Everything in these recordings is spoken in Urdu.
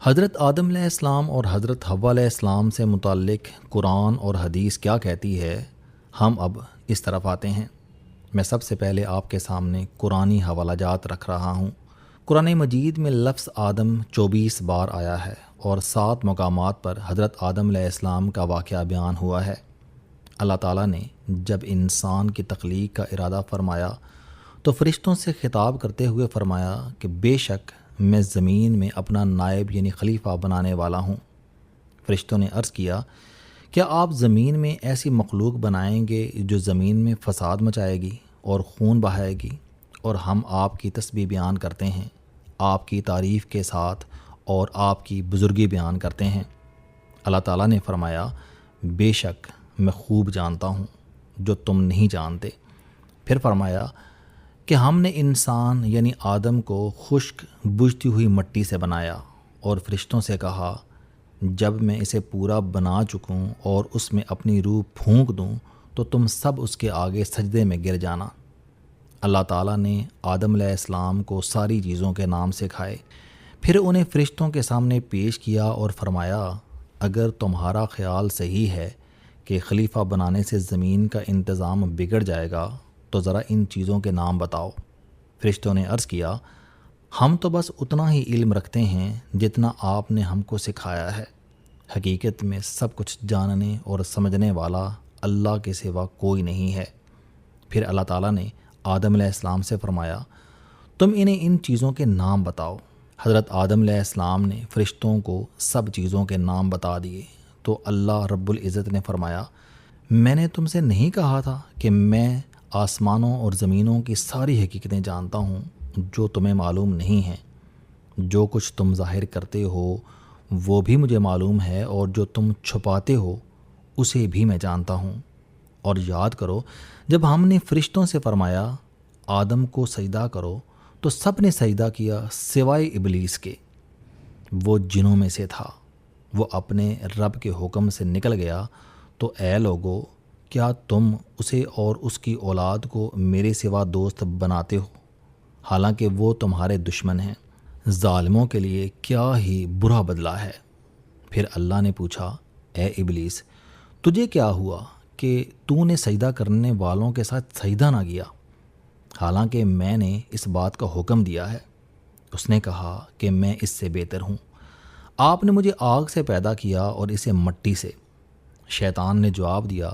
حضرت آدم علیہ السلام اور حضرت حوا علیہ السلام سے متعلق قرآن اور حدیث کیا کہتی ہے، ہم اب اس طرف آتے ہیں۔ میں سب سے پہلے آپ کے سامنے قرآنی حوالہ جات رکھ رہا ہوں۔ قرآن مجید میں لفظ آدم 24 بار آیا ہے اور 7 مقامات پر حضرت آدم علیہ السلام کا واقعہ بیان ہوا ہے۔ اللہ تعالیٰ نے جب انسان کی تخلیق کا ارادہ فرمایا تو فرشتوں سے خطاب کرتے ہوئے فرمایا کہ بے شک میں زمین میں اپنا نائب یعنی خلیفہ بنانے والا ہوں۔ فرشتوں نے عرض کیا، کیا آپ زمین میں ایسی مخلوق بنائیں گے جو زمین میں فساد مچائے گی اور خون بہائے گی؟ اور ہم آپ کی تسبیح بیان کرتے ہیں، آپ کی تعریف کے ساتھ اور آپ کی بزرگی بیان کرتے ہیں۔ اللہ تعالیٰ نے فرمایا، بے شک میں خوب جانتا ہوں جو تم نہیں جانتے۔ پھر فرمایا کہ ہم نے انسان یعنی آدم کو خشک بجھتی ہوئی مٹی سے بنایا اور فرشتوں سے کہا، جب میں اسے پورا بنا چکوں اور اس میں اپنی روح پھونک دوں تو تم سب اس کے آگے سجدے میں گر جانا۔ اللہ تعالیٰ نے آدم علیہ السلام کو ساری چیزوں کے نام سکھائے، پھر انہیں فرشتوں کے سامنے پیش کیا اور فرمایا، اگر تمہارا خیال صحیح ہے کہ خلیفہ بنانے سے زمین کا انتظام بگڑ جائے گا تو ذرا ان چیزوں کے نام بتاؤ۔ فرشتوں نے عرض کیا، ہم تو بس اتنا ہی علم رکھتے ہیں جتنا آپ نے ہم کو سکھایا ہے۔ حقیقت میں سب کچھ جاننے اور سمجھنے والا اللہ کے سوا کوئی نہیں ہے۔ پھر اللہ تعالیٰ نے آدم علیہ السلام سے فرمایا، تم انہیں ان چیزوں کے نام بتاؤ۔ حضرت آدم علیہ السلام نے فرشتوں کو سب چیزوں کے نام بتا دیے تو اللہ رب العزت نے فرمایا، میں نے تم سے نہیں کہا تھا کہ میں آسمانوں اور زمینوں کی ساری حقیقتیں جانتا ہوں جو تمہیں معلوم نہیں ہیں؟ جو کچھ تم ظاہر کرتے ہو وہ بھی مجھے معلوم ہے، اور جو تم چھپاتے ہو اسے بھی میں جانتا ہوں۔ اور یاد کرو جب ہم نے فرشتوں سے فرمایا آدم کو سجدہ کرو تو سب نے سجدہ کیا سوائے ابلیس کے، وہ جنوں میں سے تھا۔ وہ اپنے رب کے حکم سے نکل گیا۔ تو اے لوگو، کیا تم اسے اور اس کی اولاد کو میرے سوا دوست بناتے ہو، حالانکہ وہ تمہارے دشمن ہیں؟ ظالموں کے لیے کیا ہی برا بدلہ ہے۔ پھر اللہ نے پوچھا، اے ابلیس، تجھے کیا ہوا کہ تو نے سجدہ کرنے والوں کے ساتھ سجدہ نہ کیا، حالانکہ میں نے اس بات کا حکم دیا ہے؟ اس نے کہا کہ میں اس سے بہتر ہوں، آپ نے مجھے آگ سے پیدا کیا اور اسے مٹی سے۔ شیطان نے جواب دیا،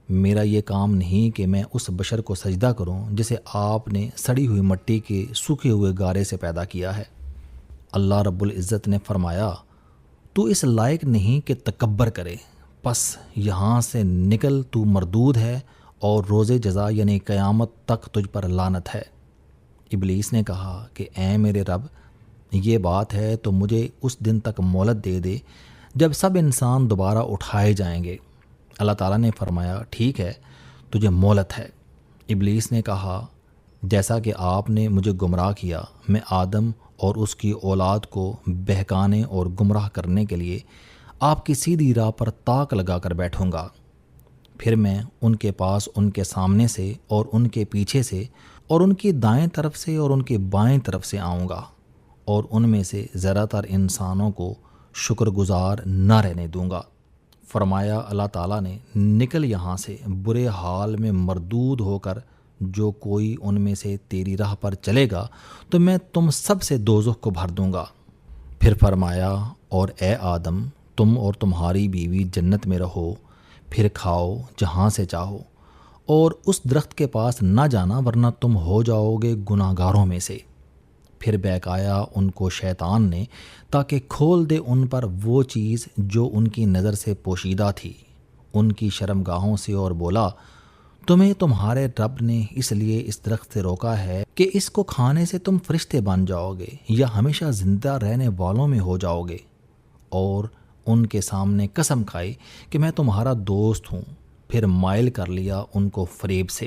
میرا یہ کام نہیں کہ میں اس بشر کو سجدہ کروں جسے آپ نے سڑی ہوئی مٹی کے سوکھے ہوئے گارے سے پیدا کیا ہے۔ اللہ رب العزت نے فرمایا، تو اس لائق نہیں کہ تکبر کرے، پس یہاں سے نکل، تو مردود ہے اور روز جزا یعنی قیامت تک تجھ پر لعنت ہے۔ ابلیس نے کہا کہ اے میرے رب، یہ بات ہے تو مجھے اس دن تک مہلت دے دے جب سب انسان دوبارہ اٹھائے جائیں گے۔ اللہ تعالیٰ نے فرمایا، ٹھیک ہے، تجھے مہلت ہے۔ ابلیس نے کہا، جیسا کہ آپ نے مجھے گمراہ کیا، میں آدم اور اس کی اولاد کو بہکانے اور گمراہ کرنے کے لیے آپ کی سیدھی راہ پر تاک لگا کر بیٹھوں گا۔ پھر میں ان کے پاس ان کے سامنے سے اور ان کے پیچھے سے اور ان کی دائیں طرف سے اور ان کی بائیں طرف سے آؤں گا، اور ان میں سے زیادہ تر انسانوں کو شکر گزار نہ رہنے دوں گا۔ فرمایا اللہ تعالیٰ نے، نکل یہاں سے برے حال میں مردود ہو کر، جو کوئی ان میں سے تیری راہ پر چلے گا تو میں تم سب سے دوزخ کو بھر دوں گا۔ پھر فرمایا، اور اے آدم، تم اور تمہاری بیوی جنت میں رہو، پھر کھاؤ جہاں سے چاہو، اور اس درخت کے پاس نہ جانا ورنہ تم ہو جاؤ گے گناہ گاروں میں سے۔ پھر بہکایا ان کو شیطان نے تاکہ کھول دے ان پر وہ چیز جو ان کی نظر سے پوشیدہ تھی، ان کی شرمگاہوں سے، اور بولا، تمہیں تمہارے رب نے اس لیے اس درخت سے روکا ہے کہ اس کو کھانے سے تم فرشتے بن جاؤ گے یا ہمیشہ زندہ رہنے والوں میں ہو جاؤ گے۔ اور ان کے سامنے قسم کھائی کہ میں تمہارا دوست ہوں، پھر مائل کر لیا ان کو فریب سے۔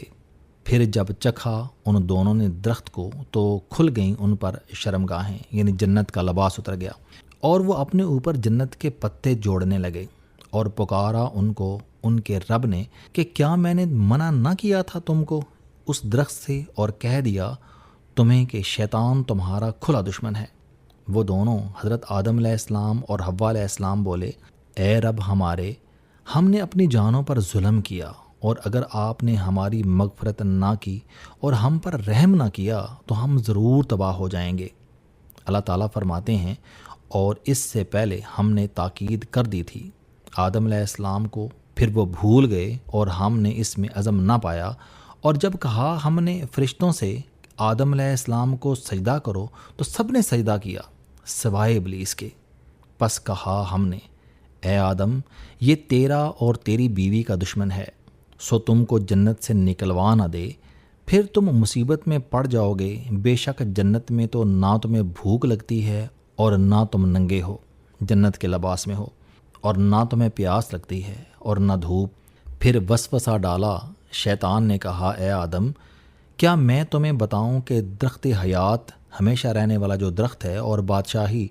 پھر جب چکھا ان دونوں نے درخت کو تو کھل گئیں ان پر شرمگاہیں، یعنی جنت کا لباس اتر گیا، اور وہ اپنے اوپر جنت کے پتے جوڑنے لگے، اور پکارا ان کو ان کے رب نے کہ کیا میں نے منع نہ کیا تھا تم کو اس درخت سے، اور کہہ دیا تمہیں کہ شیطان تمہارا کھلا دشمن ہے۔ وہ دونوں حضرت آدم علیہ السلام اور حوا علیہ السلام بولے، اے رب ہمارے، ہم نے اپنی جانوں پر ظلم کیا، اور اگر آپ نے ہماری مغفرت نہ کی اور ہم پر رحم نہ کیا تو ہم ضرور تباہ ہو جائیں گے۔ اللہ تعالیٰ فرماتے ہیں، اور اس سے پہلے ہم نے تاکید کر دی تھی آدم علیہ السلام کو، پھر وہ بھول گئے اور ہم نے اس میں عزم نہ پایا، اور جب کہا ہم نے فرشتوں سے آدم علیہ السلام کو سجدہ کرو تو سب نے سجدہ کیا سوائے ابلیس کے۔ پس کہا ہم نے، اے آدم، یہ تیرا اور تیری بیوی کا دشمن ہے، سو تم کو جنت سے نکلوا نہ دے، پھر تم مصیبت میں پڑ جاؤ گے۔ بے شک جنت میں تو نہ تمہیں بھوک لگتی ہے اور نہ تم ننگے ہو جنت کے لباس میں ہو، اور نہ تمہیں پیاس لگتی ہے اور نہ دھوپ۔ پھر وسوسہ ڈالا شیطان نے، کہا، اے آدم، کیا میں تمہیں بتاؤں کہ درخت حیات، ہمیشہ رہنے والا جو درخت ہے، اور بادشاہی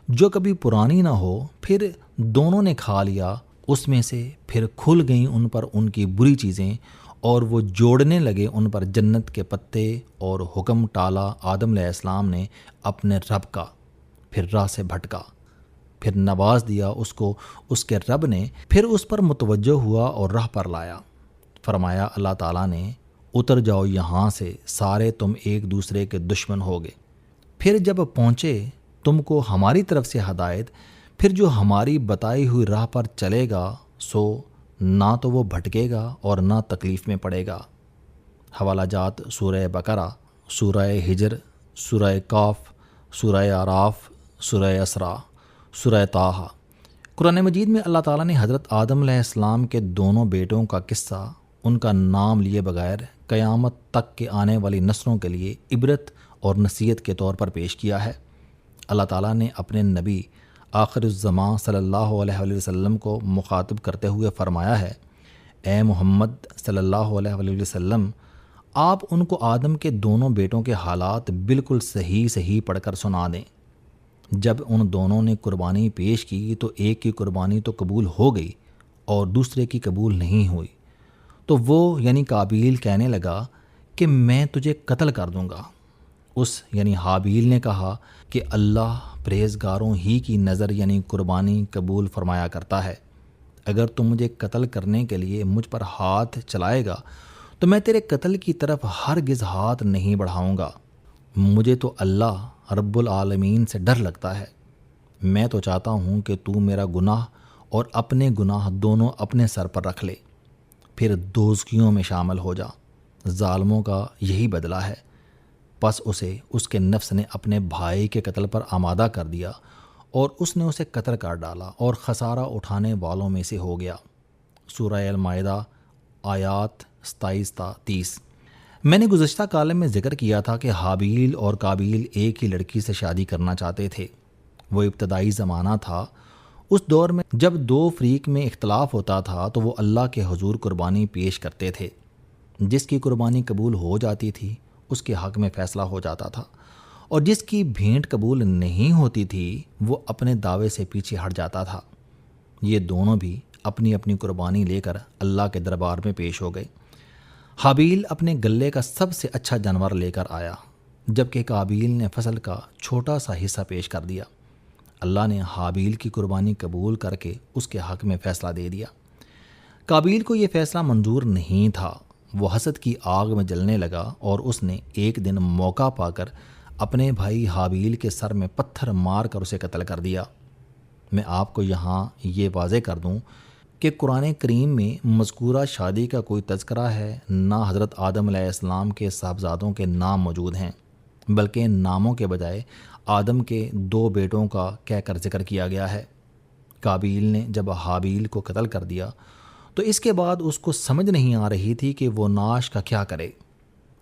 جو کبھی پرانی نہ ہو، پھر دونوں نے کھا لیا اس میں سے، پھر کھل گئیں ان پر ان کی بری چیزیں، اور وہ جوڑنے لگے ان پر جنت کے پتے، اور حکم ٹالا آدم علیہ السلام نے اپنے رب کا، پھر راہ سے بھٹکا، پھر نواز دیا اس کو اس کے رب نے، پھر اس پر متوجہ ہوا اور راہ پر لایا۔ فرمایا اللہ تعالیٰ نے، اتر جاؤ یہاں سے، سارے تم ایک دوسرے کے دشمن ہوگے۔ پھر جب پہنچے تم کو ہماری طرف سے ہدایت، پھر جو ہماری بتائی ہوئی راہ پر چلے گا سو نہ تو وہ بھٹکے گا اور نہ تکلیف میں پڑے گا۔ حوالہ جات سورہ بقرہ، سورہ ہجر، سورہ کاف، سورہ آراف، سورہ اسراء، سورہ طٰہٰ۔ قرآن مجید میں اللہ تعالیٰ نے حضرت آدم علیہ السلام کے دونوں بیٹوں کا قصہ ان کا نام لیے بغیر قیامت تک کے آنے والی نسلوں کے لیے عبرت اور نصیحت کے طور پر پیش کیا ہے۔ اللہ تعالیٰ نے اپنے نبی آخر الزمان صلی اللہ علیہ وآلہ وسلم کو مخاطب کرتے ہوئے فرمایا ہے، اے محمد صلی اللہ علیہ وآلہ وسلم، آپ ان کو آدم کے دونوں بیٹوں کے حالات بالکل صحیح پڑھ کر سنا دیں۔ جب ان دونوں نے قربانی پیش کی تو ایک کی قربانی تو قبول ہو گئی اور دوسرے کی قبول نہیں ہوئی، تو وہ یعنی قابیل کہنے لگا کہ میں تجھے قتل کر دوں گا۔ اس یعنی حابیل نے کہا کہ اللہ پرہیزگاروں ہی کی نظر یعنی قربانی قبول فرمایا کرتا ہے، اگر تم مجھے قتل کرنے کے لیے مجھ پر ہاتھ چلائے گا تو میں تیرے قتل کی طرف ہرگز ہاتھ نہیں بڑھاؤں گا۔ مجھے تو اللہ رب العالمین سے ڈر لگتا ہے، میں تو چاہتا ہوں کہ تو میرا گناہ اور اپنے گناہ دونوں اپنے سر پر رکھ لے، پھر دوزخیوں میں شامل ہو جا۔ ظالموں کا یہی بدلہ ہے۔ پس اسے اس کے نفس نے اپنے بھائی کے قتل پر آمادہ کر دیا، اور اس نے اسے قتل کر ڈالا اور خسارہ اٹھانے والوں میں سے ہو گیا۔ سورہ المائدہ آیات 27 تا 30۔ میں نے گزشتہ کالم میں ذکر کیا تھا کہ حابیل اور قابیل ایک ہی لڑکی سے شادی کرنا چاہتے تھے۔ وہ ابتدائی زمانہ تھا، اس دور میں جب دو فریق میں اختلاف ہوتا تھا تو وہ اللہ کے حضور قربانی پیش کرتے تھے۔ جس کی قربانی قبول ہو جاتی تھی اس کے حق میں فیصلہ ہو جاتا تھا، اور جس کی بھینٹ قبول نہیں ہوتی تھی وہ اپنے دعوے سے پیچھے ہٹ جاتا تھا۔ یہ دونوں بھی اپنی اپنی قربانی لے کر اللہ کے دربار میں پیش ہو گئے۔ حابیل اپنے گلے کا سب سے اچھا جانور لے کر آیا، جبکہ قابیل نے فصل کا چھوٹا سا حصہ پیش کر دیا۔ اللہ نے حابیل کی قربانی قبول کر کے اس کے حق میں فیصلہ دے دیا۔ قابیل کو یہ فیصلہ منظور نہیں تھا، وہ حسد کی آگ میں جلنے لگا، اور اس نے ایک دن موقع پا کر اپنے بھائی حابیل کے سر میں پتھر مار کر اسے قتل کر دیا۔ میں آپ کو یہاں یہ واضح کر دوں کہ قرآن کریم میں مذکورہ شادی کا کوئی تذکرہ ہے، نہ حضرت آدم علیہ السلام کے صاحبزادوں کے نام موجود ہیں، بلکہ ناموں کے بجائے آدم کے دو بیٹوں کا کہہ کر ذکر کیا گیا ہے۔ قابیل نے جب حابیل کو قتل کر دیا تو اس کے بعد اس کو سمجھ نہیں آ رہی تھی کہ وہ نعش کا کیا کرے۔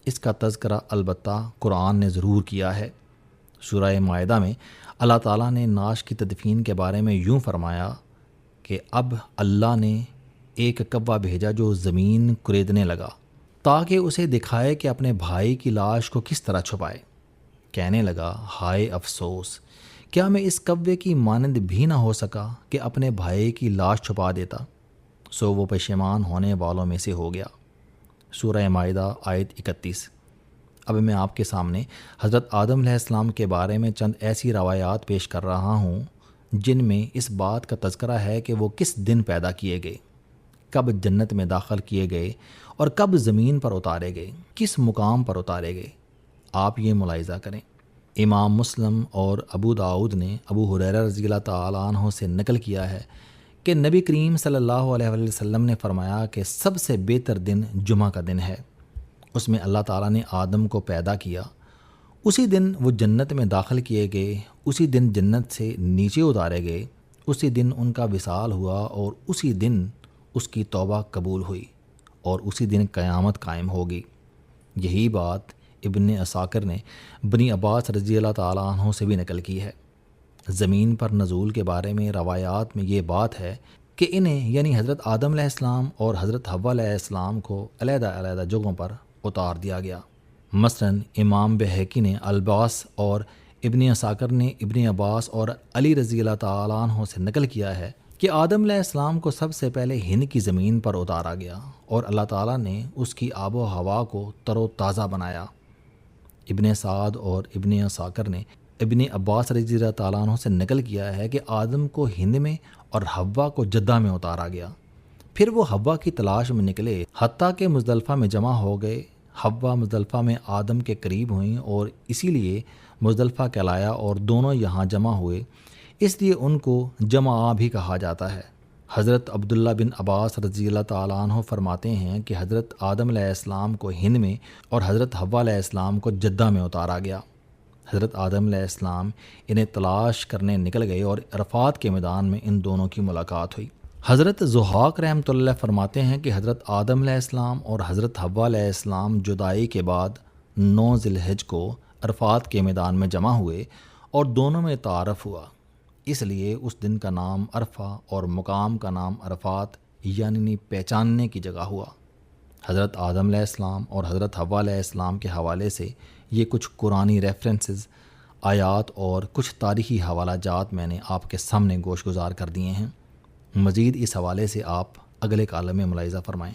اس کا تذکرہ البتہ قرآن نے ضرور کیا ہے۔ سورہ مائدہ میں اللہ تعالیٰ نے نعش کی تدفین کے بارے میں یوں فرمایا کہ اب اللہ نے ایک کوا بھیجا جو زمین کریدنے لگا تاکہ اسے دکھائے کہ اپنے بھائی کی لاش کو کس طرح چھپائے۔ کہنے لگا، ہائے افسوس، کیا میں اس کوے کی مانند بھی نہ ہو سکا کہ اپنے بھائی کی لاش چھپا دیتا؟ سو وہ پشیمان ہونے والوں میں سے ہو گیا۔ سورہ مائدہ آیت 31۔ اب میں آپ کے سامنے حضرت آدم علیہ السلام کے بارے میں چند ایسی روایات پیش کر رہا ہوں جن میں اس بات کا تذکرہ ہے کہ وہ کس دن پیدا کیے گئے، کب جنت میں داخل کیے گئے اور کب زمین پر اتارے گئے، کس مقام پر اتارے گئے۔ آپ یہ ملاحظہ کریں، امام مسلم اور ابو داؤد نے ابو ہریرہ رضی اللہ تعالیٰ عنہ سے نقل کیا ہے کہ نبی کریم صلی اللہ علیہ وسلم نے فرمایا کہ سب سے بہتر دن جمعہ کا دن ہے، اس میں اللہ تعالیٰ نے آدم کو پیدا کیا، اسی دن وہ جنت میں داخل کیے گئے، اسی دن جنت سے نیچے اتارے گئے، اسی دن ان کا وصال ہوا اور اسی دن اس کی توبہ قبول ہوئی اور اسی دن قیامت قائم ہوگی۔ یہی بات ابن عساکر نے بنی عباس رضی اللہ تعالیٰ عنہ سے بھی نقل کی ہے۔ زمین پر نزول کے بارے میں روایات میں یہ بات ہے کہ انہیں یعنی حضرت آدم علیہ السلام اور حضرت حوا علیہ السلام کو علیحدہ علیحدہ جگہوں پر اتار دیا گیا۔ مثلاً امام بہقی نے الباس اور ابن عساکر نے ابن عباس اور علی رضی اللہ تعالیٰ عنہ سے نقل کیا ہے کہ آدم علیہ السلام کو سب سے پہلے ہند کی زمین پر اتارا گیا اور اللہ تعالیٰ نے اس کی آب و ہوا کو تر و تازہ بنایا۔ ابن سعد اور ابن عساکر نے ابن عباس رضی اللہ تعالیٰ عنہ سے نقل کیا ہے کہ آدم کو ہند میں اور حوا کو جدہ میں اتارا گیا، پھر وہ حوا کی تلاش میں نکلے حتیٰ کہ مزدلفہ میں جمع ہو گئے۔ حوا مزدلفہ میں آدم کے قریب ہوئیں اور اسی لیے مزدلفہ کہلایا اور دونوں یہاں جمع ہوئے، اس لیے ان کو جمعہ بھی کہا جاتا ہے۔ حضرت عبداللہ بن عباس رضی اللہ تعالیٰ عنہ فرماتے ہیں کہ حضرت آدم علیہ السلام کو ہند میں اور حضرت حوا علیہ السلام کو جدہ میں اتارا گیا۔ حضرت آدم علیہ السلام انہیں تلاش کرنے نکل گئے اور عرفات کے میدان میں ان دونوں کی ملاقات ہوئی۔ حضرت ضحاک رحمۃ اللہ فرماتے ہیں کہ حضرت آدم علیہ السلام اور حضرت حوا علیہ السلام جدائی کے بعد 9 ذی الحجہ کو عرفات کے میدان میں جمع ہوئے اور دونوں میں تعارف ہوا، اس لیے اس دن کا نام عرفہ اور مقام کا نام عرفات یعنی پہچاننے کی جگہ ہوا۔ حضرت آدم علیہ السلام اور حضرت حوا علیہ السلام کے حوالے سے یہ کچھ قرآنی ریفرنسز، آیات اور کچھ تاریخی حوالہ جات میں نے آپ کے سامنے گوش گزار کر دیے ہیں۔ مزید اس حوالے سے آپ اگلے کالم میں ملاحظہ فرمائیں۔